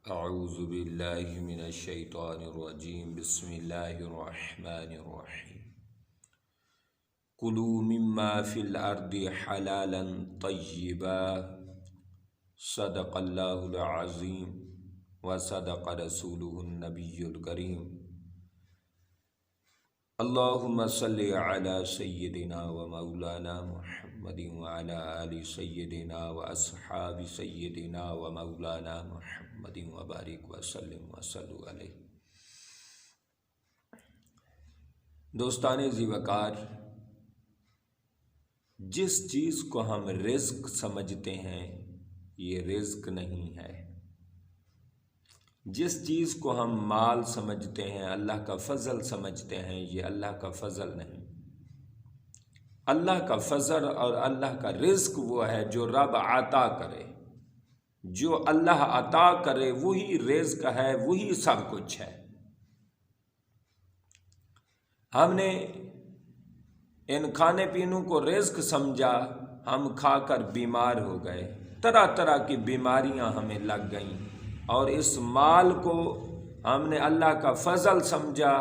اعوذ باللہ من الشیطان الرجیم بسم اللہ الرحمن الرحیم کلوا مما فی الارض حلالا طیبا صدق اللہ العظیم وصدق رسولہ النبی الکریم اللہم صلی علی سیدنا و مولانا محمد وعلی آل سیدنا و اصحاب سیدنا و مولانا محمد وبارک وسلم وصلو علیہ۔ دوستان ذی وقار، جس چیز کو ہم رزق سمجھتے ہیں یہ رزق نہیں ہے۔ جس چیز کو ہم مال سمجھتے ہیں، اللہ کا فضل سمجھتے ہیں، یہ اللہ کا فضل نہیں۔ اللہ کا فضل اور اللہ کا رزق وہ ہے جو رب عطا کرے، جو اللہ عطا کرے وہی رزق ہے، وہی سب کچھ ہے۔ ہم نے ان کھانے پینوں کو رزق سمجھا، ہم کھا کر بیمار ہو گئے، طرح طرح کی بیماریاں ہمیں لگ گئیں، اور اس مال کو ہم نے اللہ کا فضل سمجھا،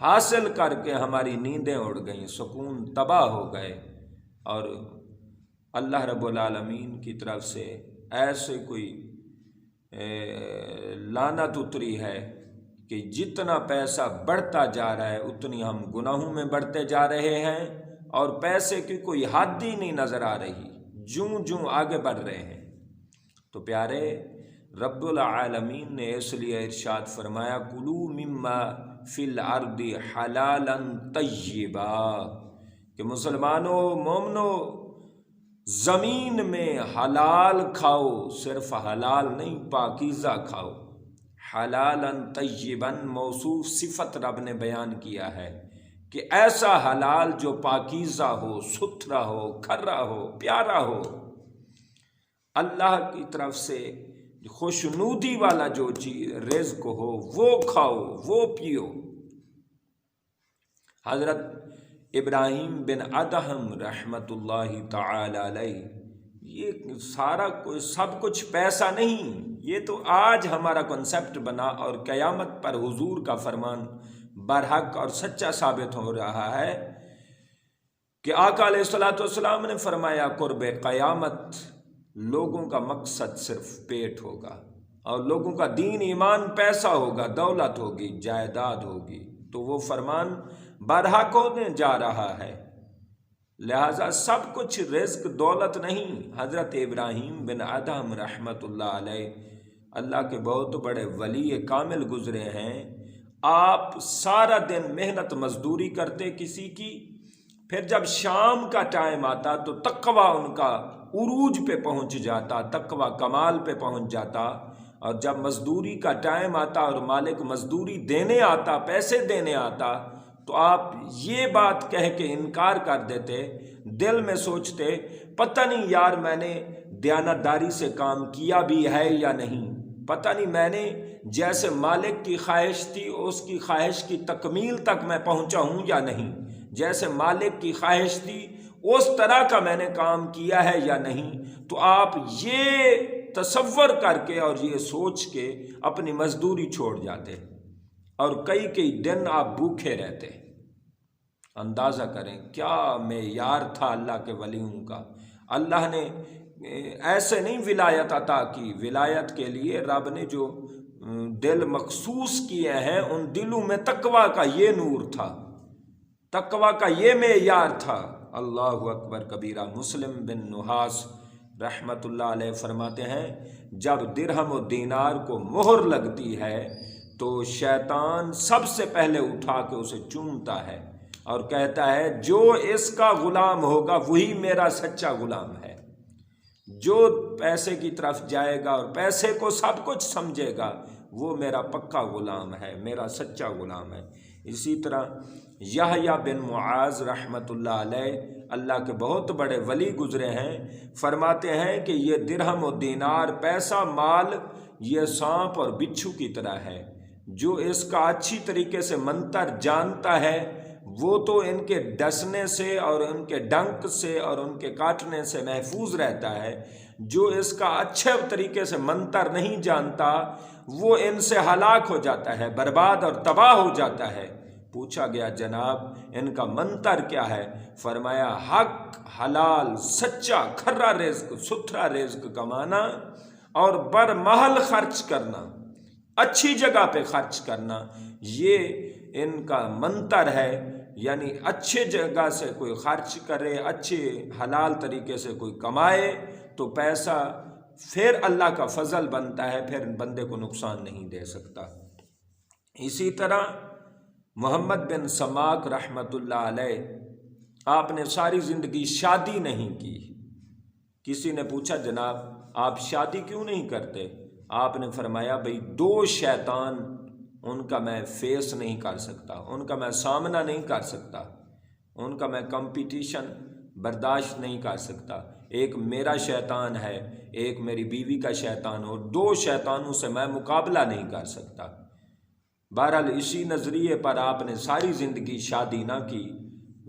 حاصل کر کے ہماری نیندیں اڑ گئیں، سکون تباہ ہو گئے، اور اللہ رب العالمین کی طرف سے ایسے کوئی لعنت اتری ہے کہ جتنا پیسہ بڑھتا جا رہا ہے اتنی ہم گناہوں میں بڑھتے جا رہے ہیں، اور پیسے کی کوئی حد ہی نہیں نظر آ رہی، جوں جوں آگے بڑھ رہے ہیں۔ تو پیارے، رب العالمین نے اس لیے ارشاد فرمایا کلوا مما فی الارض حلالا طیبا، کہ مسلمانوں، مومنو، زمین میں حلال کھاؤ، صرف حلال نہیں پاکیزہ کھاؤ۔ حلالا طیبا موصوف صفت رب نے بیان کیا ہے کہ ایسا حلال جو پاکیزہ ہو، ستھرا ہو، کھرا ہو، پیارا ہو، اللہ کی طرف سے خوشنودی والا جو چیز رزق ہو وہ کھاؤ، وہ پیو۔ حضرت ابراہیم بن ادہم رحمۃ اللہ تعالی علیہ، یہ سارا کوئی سب کچھ پیسہ نہیں، یہ تو آج ہمارا کنسپٹ بنا، اور قیامت پر حضور کا فرمان برحق اور سچا ثابت ہو رہا ہے کہ آقا علیہ الصلوۃ والسلام نے فرمایا قرب قیامت لوگوں کا مقصد صرف پیٹ ہوگا، اور لوگوں کا دین ایمان پیسہ ہوگا، دولت ہوگی، جائیداد ہوگی، تو وہ فرمان برحق ہونے جا رہا ہے۔ لہذا سب کچھ رزق دولت نہیں۔ حضرت ابراہیم بن ادہم رحمۃ اللہ علیہ اللہ کے بہت بڑے ولی کامل گزرے ہیں۔ آپ سارا دن محنت مزدوری کرتے کسی کی، پھر جب شام کا ٹائم آتا تو تقوی ان کا عروج پہ پہنچ جاتا، تقوی کمال پہ پہنچ جاتا، اور جب مزدوری کا ٹائم آتا اور مالک مزدوری دینے آتا، پیسے دینے آتا، تو آپ یہ بات کہہ کے انکار کر دیتے، دل میں سوچتے پتہ نہیں یار میں نے دیانتداری سے کام کیا بھی ہے یا نہیں، پتہ نہیں میں نے جیسے مالک کی خواہش تھی اس کی خواہش کی تکمیل تک میں پہنچا ہوں یا نہیں، جیسے مالک کی خواہش تھی اس طرح کا میں نے کام کیا ہے یا نہیں۔ تو آپ یہ تصور کر کے اور یہ سوچ کے اپنی مزدوری چھوڑ جاتے، اور کئی دن آپ بھوکے رہتے۔ اندازہ کریں کیا معیار تھا اللہ کے ولیوں کا۔ اللہ نے ایسے نہیں ولایت عطا کی، ولایت کے لیے رب نے جو دل مخصوص کیے ہیں ان دلوں میں تقوی کا یہ نور تھا، تقوی کا یہ معیار تھا۔ اللہ اکبر کبیرہ۔ مسلم بن نحاس رحمت اللہ علیہ فرماتے ہیں جب درہم و دینار کو مہر لگتی ہے تو شیطان سب سے پہلے اٹھا کے اسے چومتا ہے اور کہتا ہے جو اس کا غلام ہوگا وہی میرا سچا غلام ہے۔ جو پیسے کی طرف جائے گا اور پیسے کو سب کچھ سمجھے گا وہ میرا پکا غلام ہے، میرا سچا غلام ہے۔ اسی طرح یحییٰ بن معاذ رحمت اللہ علیہ اللہ کے بہت بڑے ولی گزرے ہیں، فرماتے ہیں کہ یہ درہم و دینار، پیسہ مال، یہ سانپ اور بچھو کی طرح ہے، جو اس کا اچھی طریقے سے منتر جانتا ہے وہ تو ان کے ڈسنے سے اور ان کے ڈنک سے اور ان کے کاٹنے سے محفوظ رہتا ہے، جو اس کا اچھے طریقے سے منتر نہیں جانتا وہ ان سے ہلاک ہو جاتا ہے، برباد اور تباہ ہو جاتا ہے۔ پوچھا گیا جناب ان کا منتر کیا ہے؟ فرمایا حق، حلال، سچا، کھرا رزق، ستھرا رزق کمانا اور برمحل خرچ کرنا، اچھی جگہ پہ خرچ کرنا، یہ ان کا منتر ہے۔ یعنی اچھے جگہ سے کوئی خرچ کرے، اچھے حلال طریقے سے کوئی کمائے تو پیسہ پھر اللہ کا فضل بنتا ہے، پھر بندے کو نقصان نہیں دے سکتا۔ اسی طرح محمد بن سماک رحمۃ اللہ علیہ، آپ نے ساری زندگی شادی نہیں کی۔ کسی نے پوچھا جناب آپ شادی کیوں نہیں کرتے؟ آپ نے فرمایا بھئی 2 شیطان ان کا میں فیس نہیں کر سکتا، ان کا میں سامنا نہیں کر سکتا، ان کا میں کمپٹیشن برداشت نہیں کر سکتا۔ ایک میرا شیطان ہے، ایک میری بیوی کا شیطان، اور 2 شیطانوں سے میں مقابلہ نہیں کر سکتا۔ بہرحال اسی نظریے پر آپ نے ساری زندگی شادی نہ کی،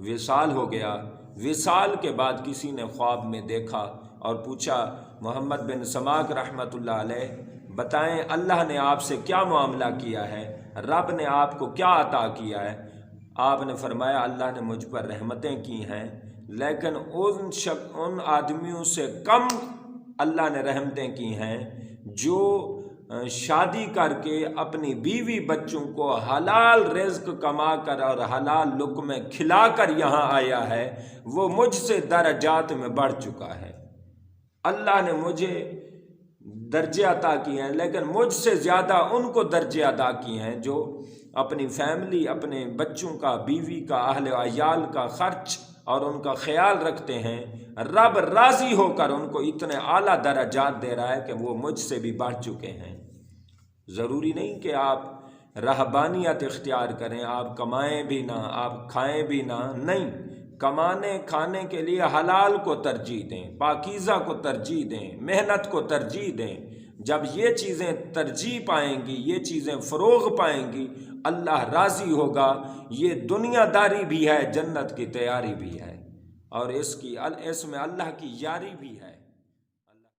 وصال ہو گیا۔ وصال کے بعد کسی نے خواب میں دیکھا اور پوچھا محمد بن سماک رحمۃ اللہ علیہ بتائیں اللہ نے آپ سے کیا معاملہ کیا ہے، رب نے آپ کو کیا عطا کیا ہے؟ آپ نے فرمایا اللہ نے مجھ پر رحمتیں کی ہیں، لیکن ان آدمیوں سے کم اللہ نے رحمتیں کی ہیں جو شادی کر کے اپنی بیوی بچوں کو حلال رزق کما کر اور حلال لقمے کھلا کر یہاں آیا ہے، وہ مجھ سے درجات میں بڑھ چکا ہے۔ اللہ نے مجھے درجے عطا کیے ہیں، لیکن مجھ سے زیادہ ان کو درجے عطا کیے ہیں جو اپنی فیملی، اپنے بچوں کا، بیوی کا، اہل عیال کا خرچ اور ان کا خیال رکھتے ہیں۔ رب راضی ہو کر ان کو اتنے اعلیٰ درجات دے رہا ہے کہ وہ مجھ سے بھی بڑھ چکے ہیں۔ ضروری نہیں کہ آپ رہبانیت اختیار کریں، آپ کمائیں بھی نہ، آپ کھائیں بھی نہ، نہیں، کمانے کھانے کے لیے حلال کو ترجیح دیں، پاکیزہ کو ترجیح دیں، محنت کو ترجیح دیں۔ جب یہ چیزیں ترجیح پائیں گی، یہ چیزیں فروغ پائیں گی، اللہ راضی ہوگا۔ یہ دنیا داری بھی ہے، جنت کی تیاری بھی ہے، اور اس میں اللہ کی یاری بھی ہے۔